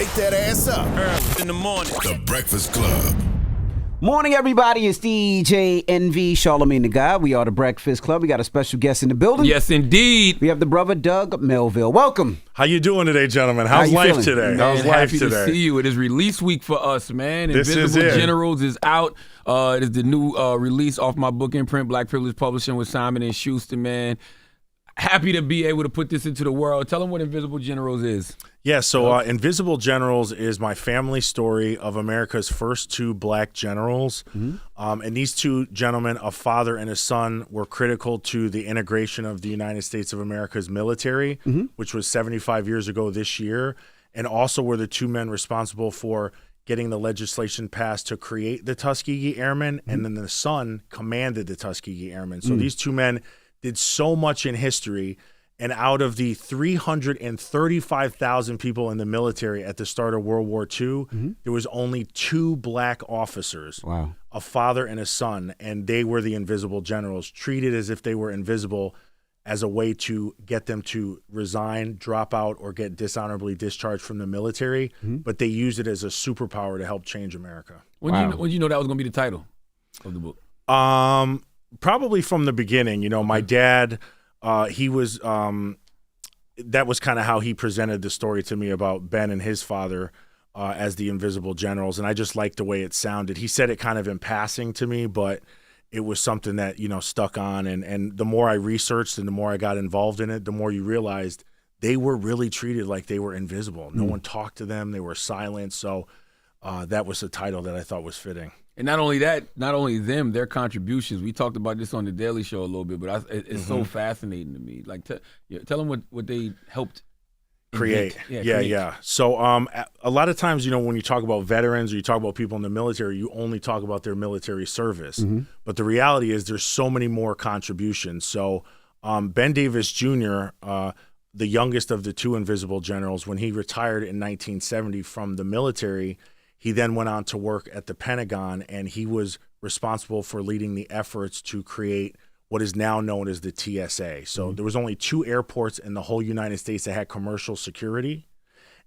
Wake that ass up. Early in the morning. The Breakfast Club. Morning, everybody. It's DJ NV, Charlamagne the guy. We are the Breakfast Club. We got a special guest in the building. Yes, indeed. We have the brother Doug Melville. Welcome. How you doing today, gentlemen? How's life feeling? today? Man, How's life happy today? to see you. It is release week for us, man. This is Invisible it. Generals is out. It is the new release off my book imprint, Black Privilege Publishing with Simon & Schuster, man. Happy to be able to put this into the world. Tell them what Invisible Generals is. Yeah, so Invisible Generals is my family story of America's first two black generals. And these two gentlemen, a father and a son, were critical to the integration of the United States of America's military, which was 75 years ago this year, and also were the two men responsible for getting the legislation passed to create the Tuskegee Airmen, and then the son commanded the Tuskegee Airmen. So these two men did so much in history, and out of the 335,000 people in the military at the start of World War II, there was only two black officers, a father and a son, and they were the Invisible Generals, treated as if they were invisible as a way to get them to resign, drop out, or get dishonorably discharged from the military, but they used it as a superpower to help change America. When did you know that was going to be the title of the book? Probably from the beginning. You know, my dad, he was that was kind of how he presented the story to me about Ben and his father as the Invisible Generals, and I just liked the way it sounded. He said it kind of in passing to me, but it was something that, you know, stuck on, and the more I researched and the more I got involved in it, the more you realized they were really treated like they were invisible. No one talked to them. They were silent, so that was the title that I thought was fitting. And not only that, not only them, their contributions. We talked about this on the Daily Show a little bit, but it's so fascinating to me. Like, tell them what they helped create. Yeah. So a lot of times, you know, when you talk about veterans or you talk about people in the military, you only talk about their military service. But the reality is there's so many more contributions. So Ben Davis Jr., the youngest of the two Invisible Generals, when he retired in 1970 from the military, he then went on to work at the Pentagon, and he was responsible for leading the efforts to create what is now known as the TSA. So there was only two airports in the whole United States that had commercial security,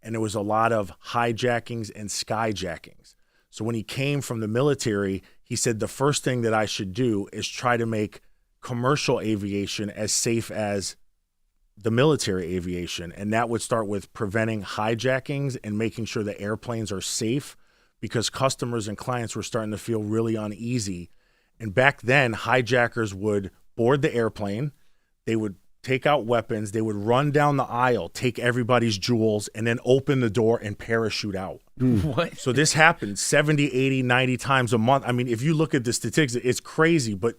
and there was a lot of hijackings and skyjackings. So when he came from the military, he said the first thing that I should do is try to make commercial aviation as safe as the military aviation, and that would start with preventing hijackings and making sure the airplanes are safe, because customers and clients were starting to feel really uneasy. And back then, hijackers would board the airplane, they would take out weapons, they would run down the aisle, take everybody's jewels, and then open the door and parachute out. What? So this happened 70, 80, 90 times a month. I mean, if you look at the statistics, it's crazy, but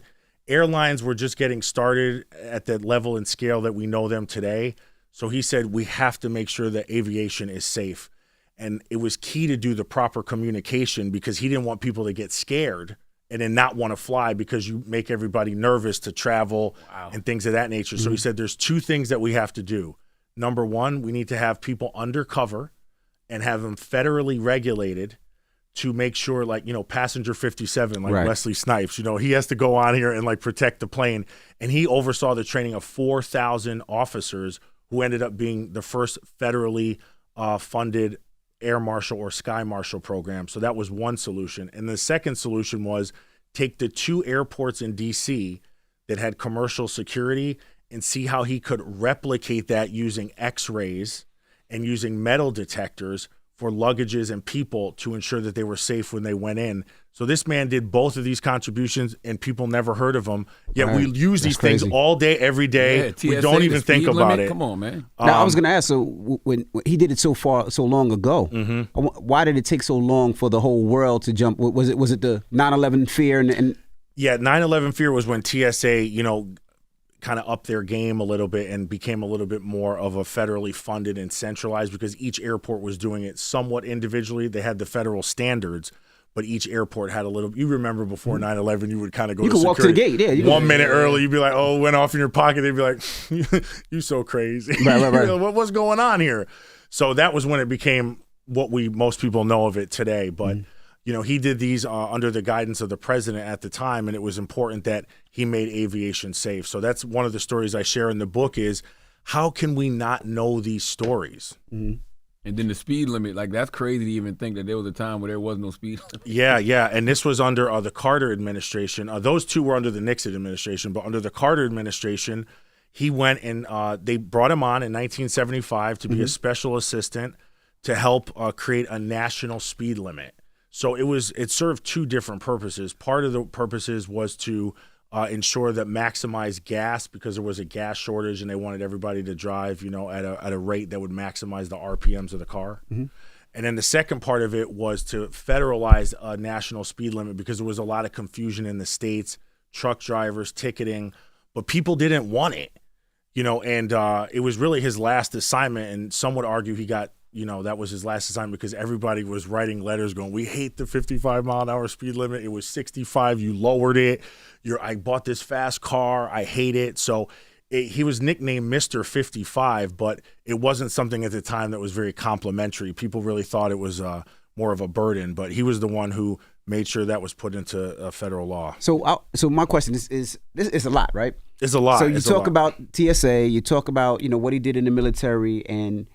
airlines were just getting started at the level and scale that we know them today. So he said, we have to make sure that aviation is safe. And it was key to do the proper communication, because he didn't want people to get scared and then not want to fly, because you make everybody nervous to travel and things of that nature. So he said there's two things that we have to do. Number one, we need to have people undercover and have them federally regulated to make sure, like, you know, Passenger 57, like Wesley Snipes, you know, he has to go on here and like protect the plane. And he oversaw the training of 4,000 officers who ended up being the first federally funded air marshal or sky marshal program. So that was one solution. And the second solution was take the two airports in DC that had commercial security and see how he could replicate that using x-rays and using metal detectors for luggages and people to ensure that they were safe when they went in. So this man did both of these contributions, and people never heard of them. Yet we use these things all day, every day. We don't even think about it. Come on, man. Now, I was going to ask, so when he did it so long ago, why did it take so long for the whole world to jump? Was it the 9/11 fear? Yeah, 9/11 fear was when TSA, you know, kind of upped their game a little bit and became a little bit more of a federally funded and centralized, because each airport was doing it somewhat individually. They had the federal standards, but each airport had a little. You remember before 9/11, you would kind of go. You could walk to the gate. Yeah, 1 minute early, you'd be like, "Oh, went off in your pocket." They'd be like, "You so crazy." Right. What's going on here? So that was when it became what most people know of it today. But you know, he did these under the guidance of the president at the time, and it was important that he made aviation safe. So that's one of the stories I share in the book is, how can we not know these stories? And then the speed limit, like that's crazy to even think that there was a time where there was no speed limit. Yeah. And this was under the Carter administration. Those two were under the Nixon administration, but under the Carter administration, he went and they brought him on in 1975 to be a special assistant to help create a national speed limit. So it served two different purposes. Part of the purposes was to ensure that maximize gas, because there was a gas shortage and they wanted everybody to drive, at a rate that would maximize the RPMs of the car. And then the second part of it was to federalize a national speed limit, because there was a lot of confusion in the states, truck drivers, ticketing, but people didn't want it, and it was really his last assignment. And some would argue he got, that was his last assignment because everybody was writing letters going, we hate the 55-mile-an-hour speed limit. It was 65. You lowered it. I bought this fast car. I hate it. So he was nicknamed Mr. 55, but it wasn't something at the time that was very complimentary. People really thought it was more of a burden, but he was the one who made sure that was put into federal law. So my question is this is a lot, right? It's a lot. So you talk about TSA, you talk about, what he did in the military and,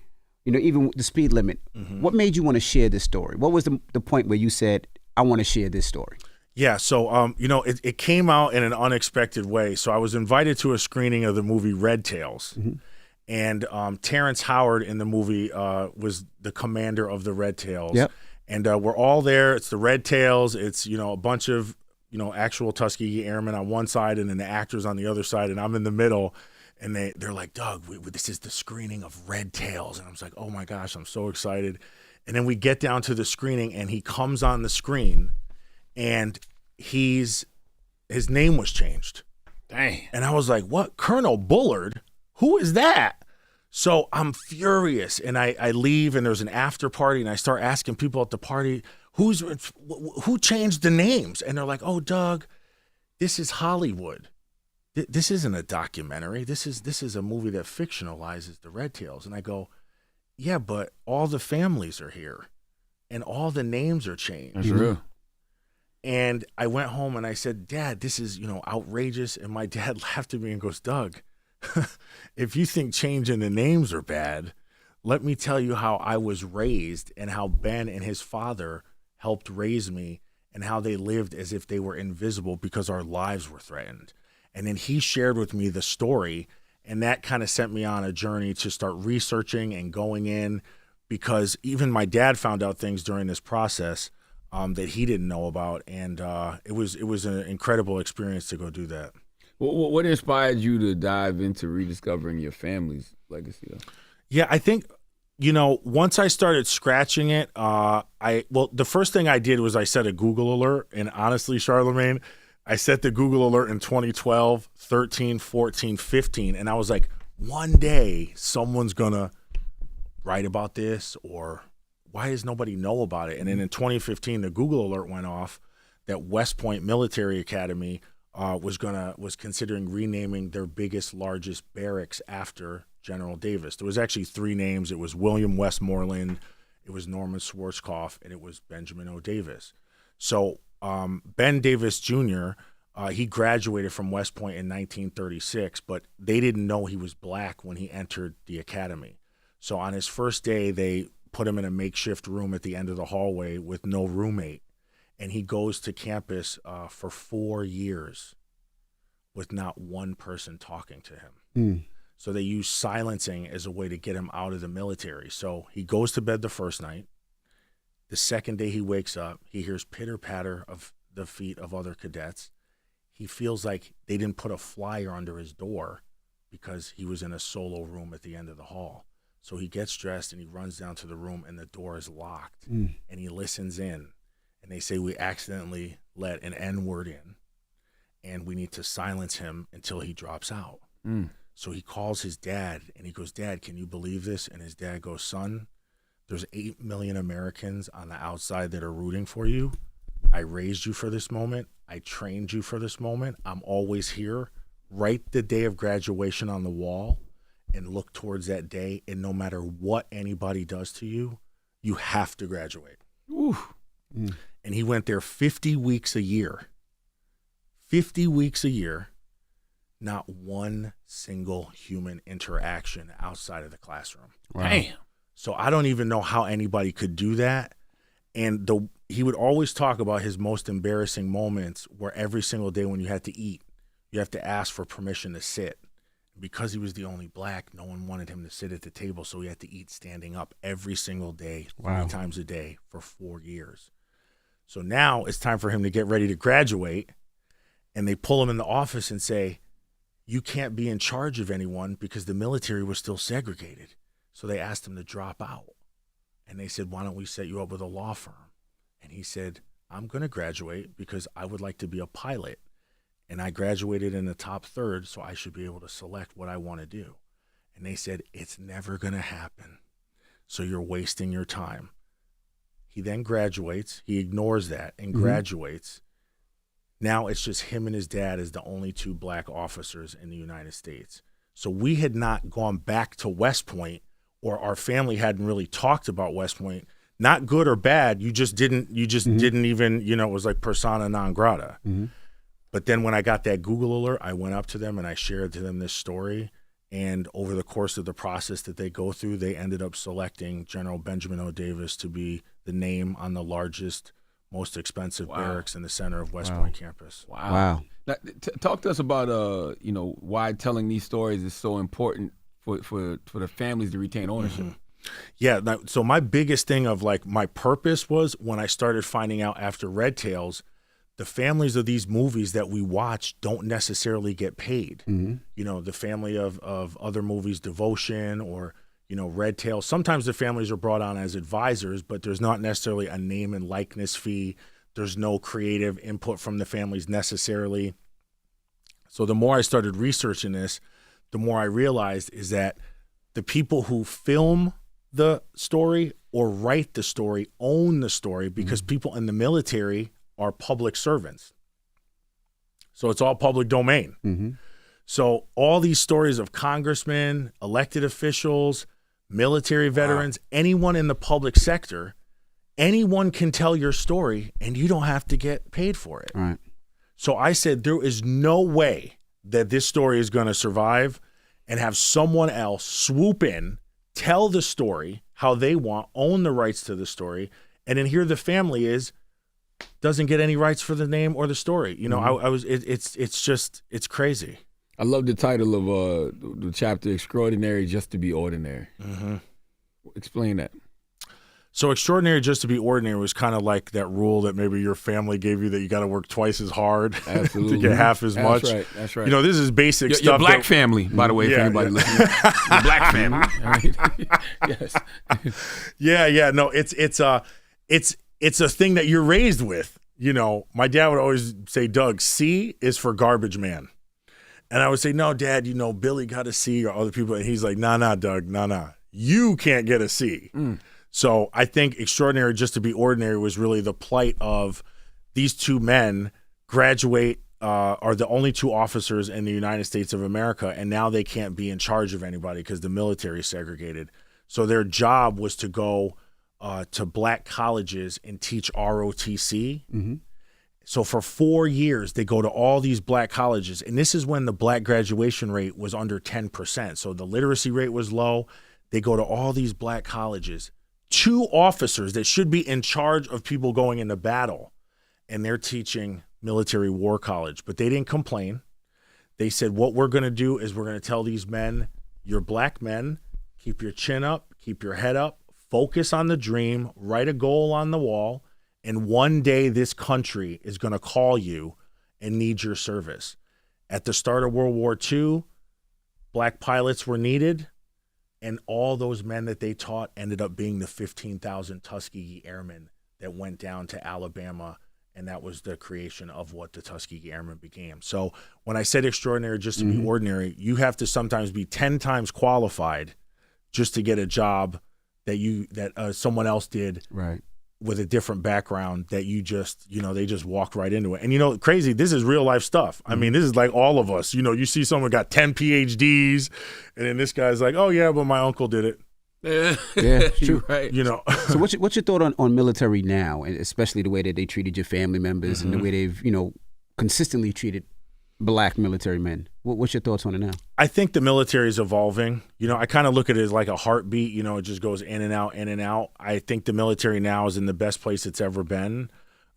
even the speed limit. What made you want to share this story? What was the point where you said, I want to share this story? Yeah, so it came out in an unexpected way. So I was invited to a screening of the movie Red Tails, and Terrence Howard in the movie was the commander of the Red Tails. Yep. And we're all there. It's the Red Tails. It's a bunch of actual Tuskegee Airmen on one side, and then the actors on the other side, and I'm in the middle. And they're like, Doug, this is the screening of Red Tails. And I was like, oh my gosh, I'm so excited. And then we get down to the screening, and he comes on the screen, and his name was changed. Dang. And I was like, what? Colonel Bullard? Who is that? So I'm furious, and I leave, and there's an after party, and I start asking people at the party, who changed the names? And they're like, oh, Doug, this is Hollywood. This isn't a documentary. This is a movie that fictionalizes the Red Tails. And I go, yeah, but all the families are here, and all the names are changed. That's real. And I went home and I said, Dad, this is, outrageous. And my dad laughed at me and goes, Doug, if you think changing the names are bad, let me tell you how I was raised and how Ben and his father helped raise me and how they lived as if they were invisible because our lives were threatened. And then he shared with me the story, and that kind of sent me on a journey to start researching and going in, because even my dad found out things during this process that he didn't know about, and it was an incredible experience to go do that. What inspired you to dive into rediscovering your family's legacy, though? Yeah, I think, once I started scratching it, the first thing I did was I set a Google alert, and honestly, Charlamagne, I set the Google alert in 2012, 13, 14, 15, and I was like, one day someone's going to write about this, or why does nobody know about it? And then in 2015, the Google alert went off that West Point Military Academy was considering renaming their biggest, largest barracks after General Davis. There was actually three names. It was William Westmoreland, it was Norman Schwarzkopf, and it was Benjamin O. Davis. So Ben Davis Jr., he graduated from West Point in 1936, but they didn't know he was black when he entered the academy. So on his first day, they put him in a makeshift room at the end of the hallway with no roommate. And he goes to campus for 4 years with not one person talking to him. So they use silencing as a way to get him out of the military. So he goes to bed the first night. The second day he wakes up, he hears pitter-patter of the feet of other cadets. He feels like they didn't put a flyer under his door because he was in a solo room at the end of the hall. So he gets dressed and he runs down to the room, and the door is locked. And he listens in, and they say, we accidentally let an N-word in, and we need to silence him until he drops out. So he calls his dad, and he goes, Dad, can you believe this? And his dad goes, son, there's 8 million Americans on the outside that are rooting for you. I raised you for this moment. I trained you for this moment. I'm always here. Write the day of graduation on the wall and look towards that day. And no matter what anybody does to you, you have to graduate. And he went there 50 weeks a year. 50 weeks a year. Not one single human interaction outside of the classroom. Wow. Damn. So I don't even know how anybody could do that. And he would always talk about his most embarrassing moments where every single day when you had to eat, you have to ask for permission to sit. Because he was the only black, no one wanted him to sit at the table, so he had to eat standing up every single day, 3 times a day for 4 years. So now it's time for him to get ready to graduate, and they pull him in the office and say, you can't be in charge of anyone because the military was still segregated. So they asked him to drop out. And they said, why don't we set you up with a law firm? And he said, I'm going to graduate because I would like to be a pilot. And I graduated in the top third, so I should be able to select what I want to do. And they said, it's never going to happen. So you're wasting your time. He then graduates. He ignores that and graduates. Now it's just him and his dad as the only 2 black officers in the United States. So we had not gone back to West Point, or our family hadn't really talked about West Point. Not good or bad. You just didn't even, it was like persona non grata. But then when I got that Google alert, I went up to them and I shared to them this story. And over the course of the process that they go through, they ended up selecting General Benjamin O. Davis to be the name on the largest, most expensive barracks in the center of West Point campus. Wow. Now, talk to us about why telling these stories is so important for the families to retain ownership. Yeah. So my biggest thing of like my purpose was when I started finding out after Red Tails, the families of these movies that we watch don't necessarily get paid. The family of other movies, Devotion or, Red Tail. Sometimes the families are brought on as advisors, but there's not necessarily a name and likeness fee. There's no creative input from the families necessarily. So the more I started researching this, the more I realized is that the people who film the story or write the story own the story because people in the military are public servants. So it's all public domain. So all these stories of congressmen, elected officials, military veterans, anyone in the public sector, anyone can tell your story and you don't have to get paid for it. Right. So I said, there is no way that this story is going to survive and have someone else swoop in, tell the story how they want, own the rights to the story, and then here the family doesn't get any rights for the name or the story. It's crazy. I love the title of the chapter, Extraordinary Just to Be Ordinary. Explain that. So extraordinary just to be ordinary was kind of like that rule that maybe your family gave you that you got to work twice as hard to get half as much. That's right. This is basic stuff. Your black family, by the way, for anybody listening. Your black family. Right? Yes. Yeah. No, it's a thing that you're raised with. My dad would always say, Doug, C is for garbage man. And I would say, no, Dad, Billy got a C or other people. And he's like, nah, Doug, nah. You can't get a C. So I think extraordinary just to be ordinary was really the plight of these 2 men graduate, are the only 2 officers in the United States of America, and now they can't be in charge of anybody because the military is segregated. So their job was to go to black colleges and teach ROTC. So for 4 years, they go to all these black colleges, and this is when the black graduation rate was under 10%. So the literacy rate was low. They go to all these black colleges. 2 officers that should be in charge of people going into battle, and they're teaching military war college. But they didn't complain. They said, what we're going to do is we're going to tell these men, you're black men, keep your chin up, keep your head up, focus on the dream, write a goal on the wall, and one day this country is going to call you and need your service. At the start of World War II, black pilots were needed. And all those men that they taught ended up being the 15,000 Tuskegee Airmen that went down to Alabama, and that was the creation of what the Tuskegee Airmen became. So when I said extraordinary just to be ordinary, you have to sometimes be 10 times qualified just to get a job that someone else did with a different background that you just, they just walked right into it. And, crazy, this is real life stuff. I mean, this is like all of us. You see someone got 10 PhDs, and then this guy's like, oh, yeah, but my uncle did it. Yeah, it's true. Right. So what's your thought on military now, and especially the way that they treated your family members and the way they've, consistently treated black military men? What's your thoughts on it now? I think the military is evolving. I kind of look at it as like a heartbeat. It just goes in and out, in and out. I think the military now is in the best place it's ever been.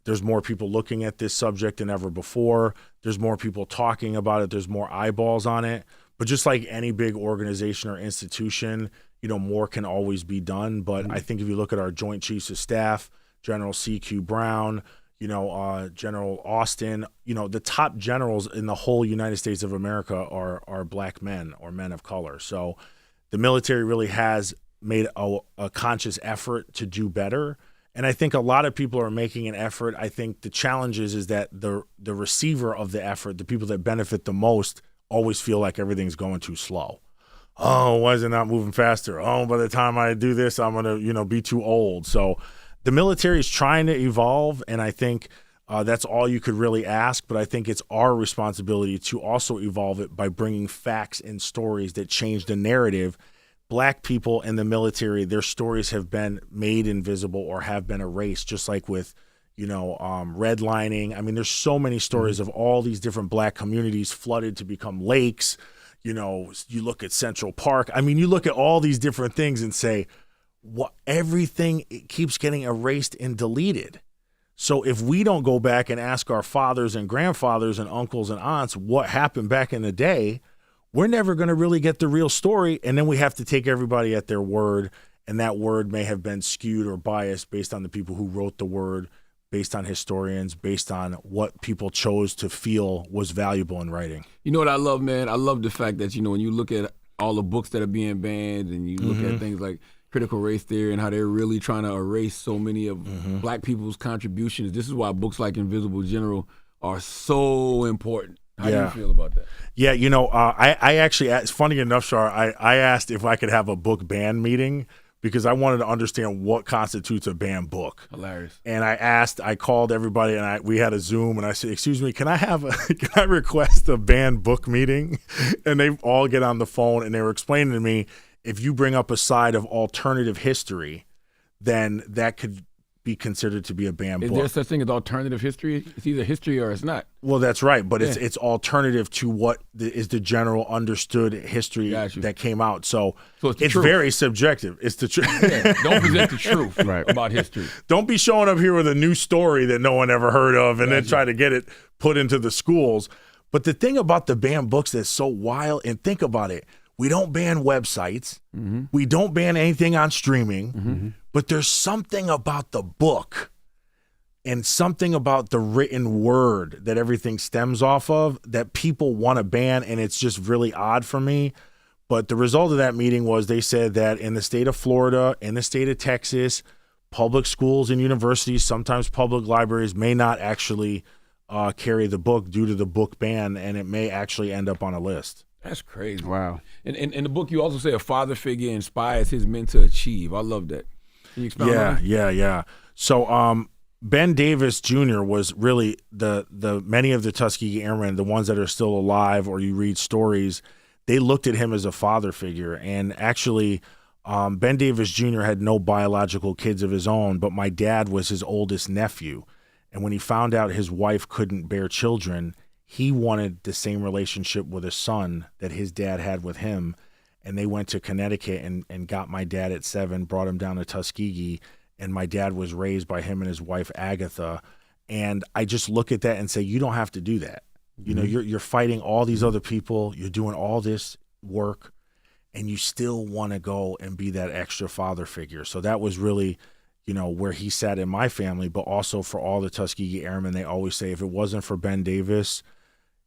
There's more people looking at this subject than ever before. There's more people talking about it. There's more eyeballs on it. But just like any big organization or institution, more can always be done. But I think if you look at our Joint Chiefs of Staff, General C.Q. Brown, General Austin, the top generals in the whole United States of America are black men or men of color. So the military really has made a conscious effort to do better. And I think a lot of people are making an effort. I think the challenge is that the receiver of the effort, the people that benefit the most, always feel like everything's going too slow. Oh, why is it not moving faster? Oh, by the time I do this, I'm going to, be too old. So the military is trying to evolve, and I think that's all you could really ask. But I think it's our responsibility to also evolve it by bringing facts and stories that change the narrative. Black people in the military, their stories have been made invisible or have been erased, just like with, redlining. I mean, there's so many stories of all these different black communities flooded to become lakes. You look at Central Park. I mean, you look at all these different things and say, everything keeps getting erased and deleted. So if we don't go back and ask our fathers and grandfathers and uncles and aunts what happened back in the day, we're never going to really get the real story. And then we have to take everybody at their word. And that word may have been skewed or biased based on the people who wrote the word, based on historians, based on what people chose to feel was valuable in writing. You know what I love, man? I love the fact that, when you look at all the books that are being banned and you look at things like critical race theory and how they're really trying to erase so many of black people's contributions. This is why books like Invisible General are so important. How do you feel about that? Yeah, I actually, it's funny enough, Shar, I asked if I could have a book ban meeting because I wanted to understand what constitutes a banned book. Hilarious. And I called everybody and we had a Zoom and I said, excuse me, can I request a banned book meeting? And they all get on the phone and they were explaining to me, if you bring up a side of alternative history, then that could be considered to be a banned book. Is there such thing as alternative history? It's either history or it's not. Well, that's right, but it's alternative to what is the general understood history that came out. So it's very subjective. It's the truth. Don't present the truth about history. Don't be showing up here with a new story that no one ever heard of and then try to get it put into the schools. But the thing about the banned books that's so wild, and think about it, we don't ban websites. We don't ban anything on streaming. But there's something about the book and something about the written word that everything stems off of that people want to ban, and it's just really odd for me. But the result of that meeting was they said that in the state of Florida, in the state of Texas, public schools and universities, sometimes public libraries may not actually carry the book due to the book ban, and it may actually end up on a list. That's crazy. Wow. And in the book, you also say a father figure inspires his men to achieve. I love that. Can you expound on that? Yeah. So Ben Davis Jr. was really the many of the Tuskegee Airmen, the ones that are still alive or you read stories, they looked at him as a father figure. And actually, Ben Davis Jr. had no biological kids of his own, but my dad was his oldest nephew. And when he found out his wife couldn't bear children, he wanted the same relationship with his son that his dad had with him. And they went to Connecticut and got my dad at 7, brought him down to Tuskegee, and my dad was raised by him and his wife, Agatha. And I just look at that and say, you don't have to do that. You know, you're fighting all these other people, you're doing all this work, and you still want to go and be that extra father figure. So that was really, where he sat in my family, but also for all the Tuskegee Airmen. They always say if it wasn't for Ben Davis,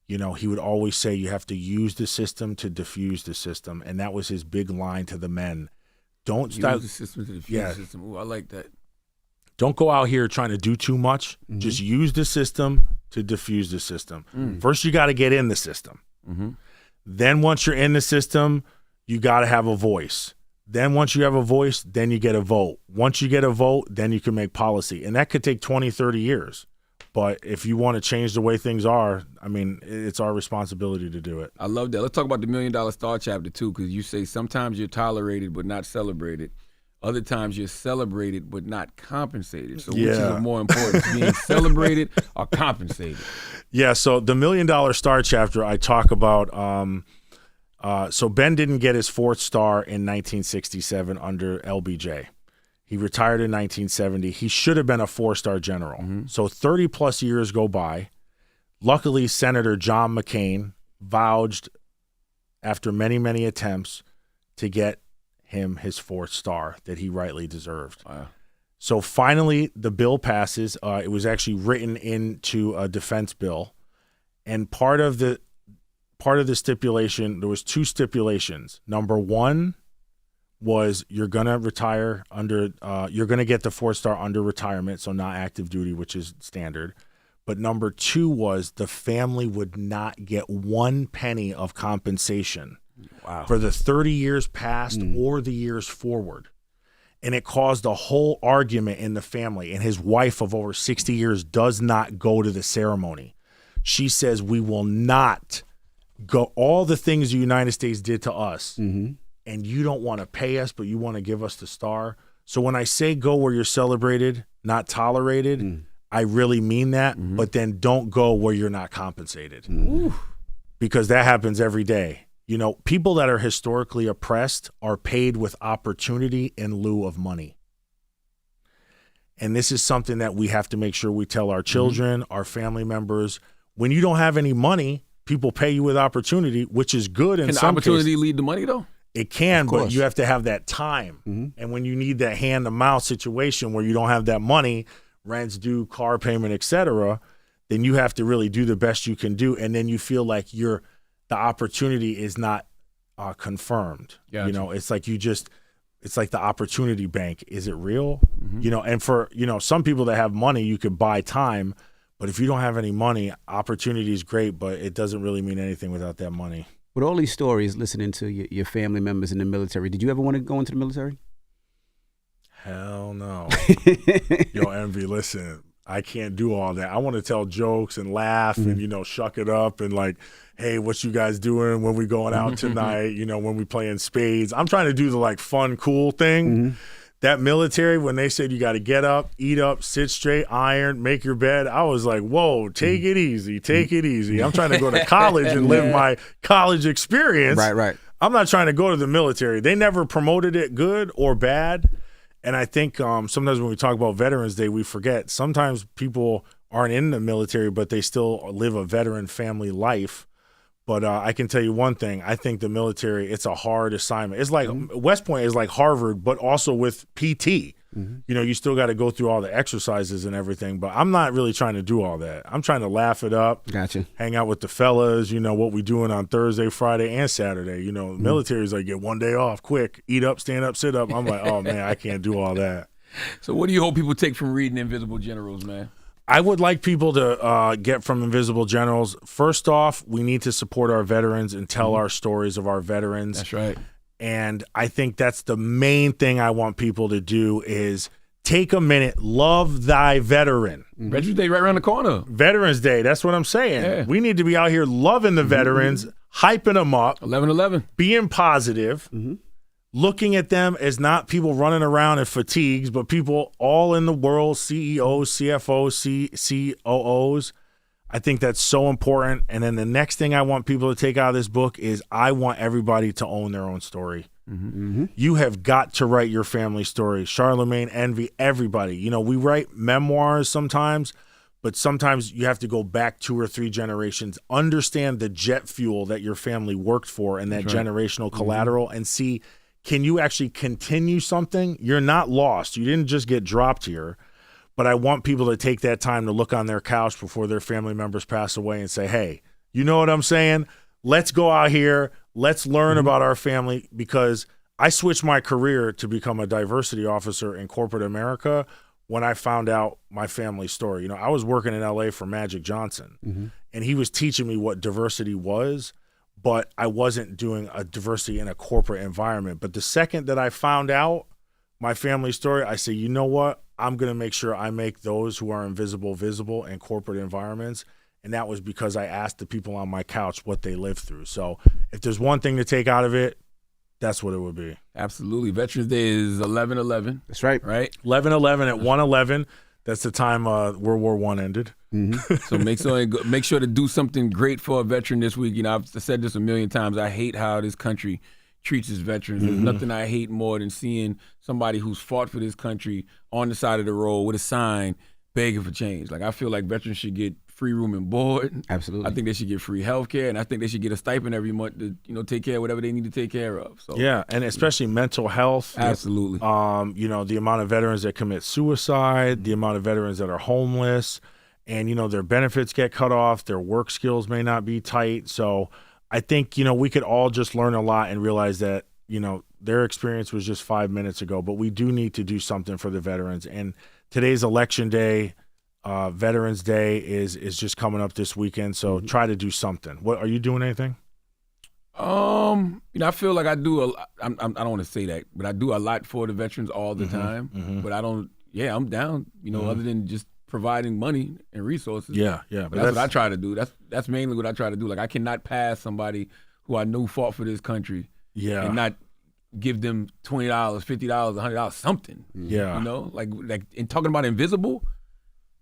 he would always say you have to use the system to diffuse the system. And that was his big line to the men. Don't Use start the system to diffuse the system. Ooh, I like that. Don't go out here trying to do too much. Just use the system to diffuse the system. First, you got to get in the system. Then once you're in the system, you got to have a voice. Then once you have a voice, then you get a vote. Once you get a vote, then you can make policy. And that could take 20, 30 years. But if you want to change the way things are, I mean, it's our responsibility to do it. I love that. Let's talk about the $1 Million Star chapter too, because you say sometimes you're tolerated but not celebrated. Other times you're celebrated but not compensated. So which is more important, being celebrated or compensated? Yeah, so the $1 Million Star chapter, I talk about so Ben didn't get his 4th star in 1967 under LBJ. He retired in 1970. He should have been a 4-star general. So 30-plus years go by. Luckily, Senator John McCain vouched after many, many attempts to get him his 4th star that he rightly deserved. Wow. So finally, the bill passes. It was actually written into a defense bill, and part of the stipulation, there was 2 stipulations. Number 1 was you're gonna retire under, you're gonna get the 4th star under retirement, so not active duty, which is standard. But number 2 was the family would not get 1 penny of compensation for the 30 years past or the years forward. And it caused a whole argument in the family. And his wife of over 60 years does not go to the ceremony. She says, we will not go. All the things the United States did to us, and you don't want to pay us, but you want to give us the star. So when I say go where you're celebrated, not tolerated, I really mean that. But then don't go where you're not compensated. Because that happens every day. You know, people that are historically oppressed are paid with opportunity in lieu of money. And this is something that we have to make sure we tell our children, our family members. When you don't have any money, people pay you with opportunity, which is good in some cases. Can opportunity lead to money, though? It can, but you have to have that time. And when you need that hand-to-mouth situation where you don't have that money, rent's due, car payment, etc., then you have to really do the best you can do. And then you feel like the opportunity is not confirmed. Gotcha. You know, it's like it's like the opportunity bank. Is it real? You know, and for, some people that have money, you could buy time. But if you don't have any money, opportunity is great, but it doesn't really mean anything without that money. With all these stories, listening to your family members in the military, did you ever want to go into the military? Hell no. Yo, Envy, listen, I can't do all that. I want to tell jokes and laugh and, shuck it up and like, hey, what you guys doing when we going out tonight? When we playing spades. I'm trying to do the like fun, cool thing. That military, when they said you got to get up, eat up, sit straight, iron, make your bed, I was like, whoa, take it easy, take it easy. I'm trying to go to college and live my college experience. Right. I'm not trying to go to the military. They never promoted it good or bad. And I think sometimes when we talk about Veterans Day, we forget sometimes people aren't in the military, but they still live a veteran family life. But I can tell you one thing. I think the military, it's a hard assignment. It's like West Point is like Harvard, but also with PT. You still got to go through all the exercises and everything. But I'm not really trying to do all that. I'm trying to laugh it up. Gotcha. Hang out with the fellas, what we doing on Thursday, Friday, and Saturday. The military is like, get one day off, quick. Eat up, stand up, sit up. I'm like, oh, man, I can't do all that. So what do you hope people take from reading Invisible Generals, man? I would like people to get from Invisible Generals. First off, we need to support our veterans and tell our stories of our veterans. That's right. And I think that's the main thing I want people to do is take a minute, love thy veteran. Veterans Day right around the corner. Veterans Day, that's what I'm saying. Yeah. We need to be out here loving the veterans, hyping them up, 11/11, being positive, looking at them as not people running around in fatigues, but people all in the world, CEOs, CFOs, COOs. I think that's so important. And then the next thing I want people to take out of this book is I want everybody to own their own story. You have got to write your family story. Charlamagne, Envy, everybody. We write memoirs sometimes, but sometimes you have to go back 2 or 3 generations, understand the jet fuel that your family worked for and that generational collateral and see, can you actually continue something? You're not lost. You didn't just get dropped here. But I want people to take that time to look on their couch before their family members pass away and say, hey, you know what I'm saying? Let's go out here. Let's learn about our family, because I switched my career to become a diversity officer in corporate America when I found out my family story. I was working in LA for Magic Johnson, and he was teaching me what diversity was, but I wasn't doing a diversity in a corporate environment. But the second that I found out my family story, I say, you know what? I'm going to make sure I make those who are invisible visible in corporate environments. And that was because I asked the people on my couch what they lived through. So if there's one thing to take out of it, That's what it would be. Absolutely. Veterans Day is 11/11. That's right. Right? 11/11 at 1:11. That's the time World War I ended. So make sure to do something great for a veteran this week. You know, I've said this a million times. I hate how this country treats its veterans. There's nothing I hate more than seeing somebody who's fought for this country on the side of the road with a sign begging for change. Like, I feel like veterans should get free room and board. Absolutely. I think they should get free health care, and I think they should get a stipend every month to, take care of whatever they need to take care of. So Yeah, and especially mental health. absolutely. The amount of veterans that commit suicide, the amount of veterans that are homeless, and, their benefits get cut off, their work skills may not be tight. So I think, we could all just learn a lot and realize that, their experience was just 5 minutes ago, but we do need to do something for the veterans. And today's election day, Veterans Day is just coming up this weekend. So try to do something. What are you doing anything? I feel like I do I don't want to say that, but I do a lot for the veterans all the time. But I don't. Yeah, I'm down. Other than just providing money and resources. Yeah. But that's what I try to do. That's mainly what I try to do. Like, I cannot pass somebody who I know fought for this country. Yeah. And not give them $20, $50, $100, something. Yeah. Like in talking about invisible.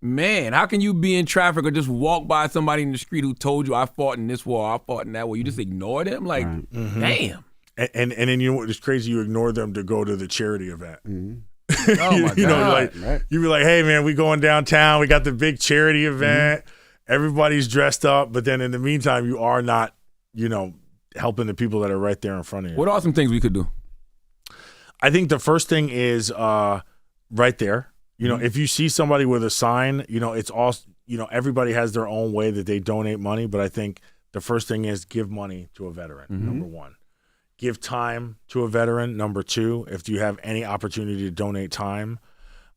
Man, how can you be in traffic or just walk by somebody in the street who told you I fought in this war, I fought in that war? You just ignore them? Like, damn. And then it's crazy, you ignore them to go to the charity event. Oh my God. You be like, hey man, we going downtown, we got the big charity event, everybody's dressed up, but then in the meantime you are not, helping the people that are right there in front of you. What are some things we could do? I think the first thing is right there. If you see somebody with a sign, it's all, everybody has their own way that they donate money, but I think the first thing is give money to a veteran, number one. Give time to a veteran, number two, if you have any opportunity to donate time.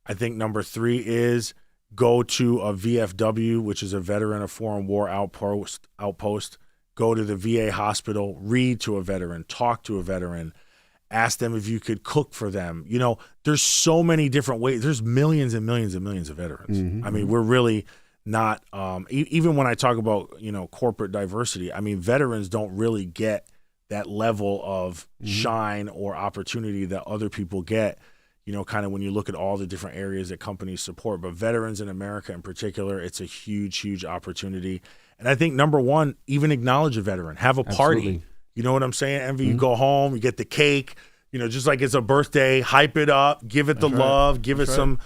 I think number three is go to a VFW, which is a Veteran of Foreign War outpost. Go to the VA hospital, read to a veteran, talk to a veteran, ask them if you could cook for them. There's so many different ways. There's millions and millions and millions of veterans. I mean, we're really not, even when I talk about, corporate diversity, I mean, veterans don't really get that level of shine or opportunity that other people get, kind of when you look at all the different areas that companies support. But veterans in America in particular, it's a huge, huge opportunity. And I think, number one, even acknowledge a veteran. Have a party. Absolutely. You know what I'm saying, Envy? You go home, you get the cake, just like it's a birthday, hype it up, give it the love, give it some,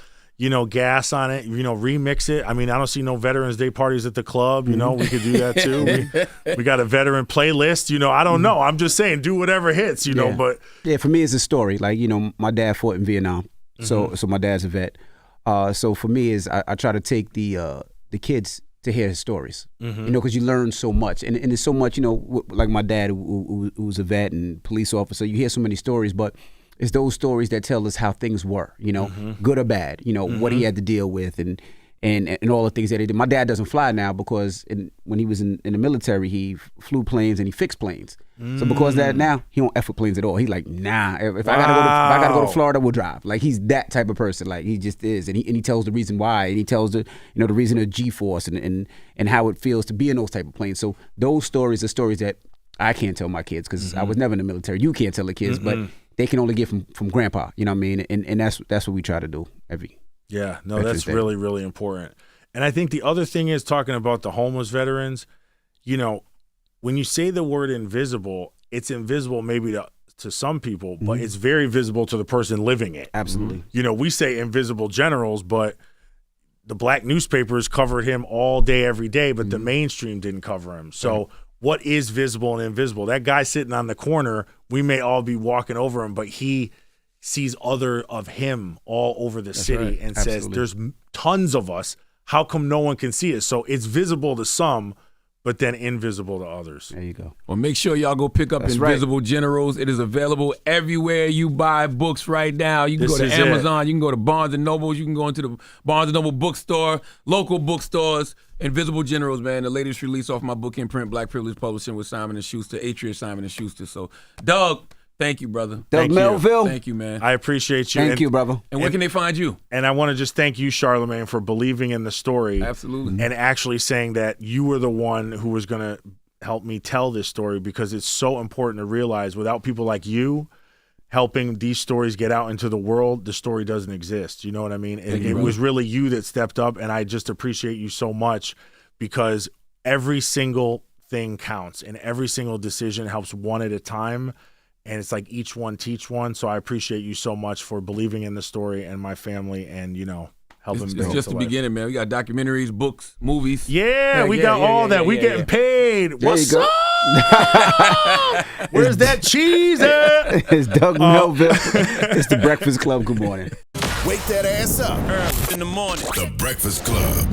gas on it, remix it. I mean, I don't see no Veterans Day parties at the club, we could do that too. We got a veteran playlist, I don't know. I'm just saying, do whatever hits, but. Yeah, for me, it's a story. Like, my dad fought in Vietnam, so my dad's a vet. So for me, is I try to take the kids to hear his stories, because you learn so much. And there's so much, like my dad who was a vet and police officer, you hear so many stories, but it's those stories that tell us how things were, good or bad, what he had to deal with and all the things that he did. My dad doesn't fly now because when he was in the military, he flew planes and he fixed planes. So because of that now, he don't F with planes at all. He's like, nah, if I gotta go to Florida, we'll drive. Like, he's that type of person. Like, he just is. And he tells the reason why, and he tells the reason of G-force and how it feels to be in those type of planes. So those stories are stories that I can't tell my kids because I was never in the military. You can't tell the kids, but they can only get from grandpa, you know what I mean? And that's what we try to do every. Yeah, no, that's really, really important. And I think the other thing is, talking about the homeless veterans, when you say the word invisible, it's invisible maybe to some people, but it's very visible to the person living it. Absolutely. We say invisible generals, but the black newspapers covered him all day, every day, but the mainstream didn't cover him. So what is visible and invisible? That guy sitting on the corner, we may all be walking over him, but he sees other of him all over the city and says, there's tons of us. How come no one can see it? So it's visible to some, but then invisible to others. There you go. Well, make sure y'all go pick up Invisible Generals. It is available everywhere you buy books right now. You can go to Amazon. You can go to Barnes & Nobles. You can go into the Barnes & Noble bookstore, local bookstores. Invisible Generals, man, the latest release off my book imprint, Black Privilege Publishing with Simon & Schuster, Atria Simon & Schuster. So, Doug, thank you, brother. Doug Melville. Thank you, man. I appreciate you. Thank you, brother. And where can they find you? And I want to just thank you, Charlamagne, for believing in the story. Absolutely. And actually saying that you were the one who was going to helped me tell this story, because it's so important to realize without people like you helping these stories get out into the world, the story doesn't exist. You know what I mean? It was really you that stepped up, and I just appreciate you so much, because every single thing counts and every single decision helps one at a time. And it's like each one teach one. So I appreciate you so much for believing in the story and my family, and, you know, helping It's build just to the life. beginning, man. We got documentaries, books, movies. Yeah, we got all that. We getting paid. What's up? Where's that cheese at? It's Doug Melville. It's the Breakfast Club. Good morning. Wake that ass up. In the morning. The Breakfast Club.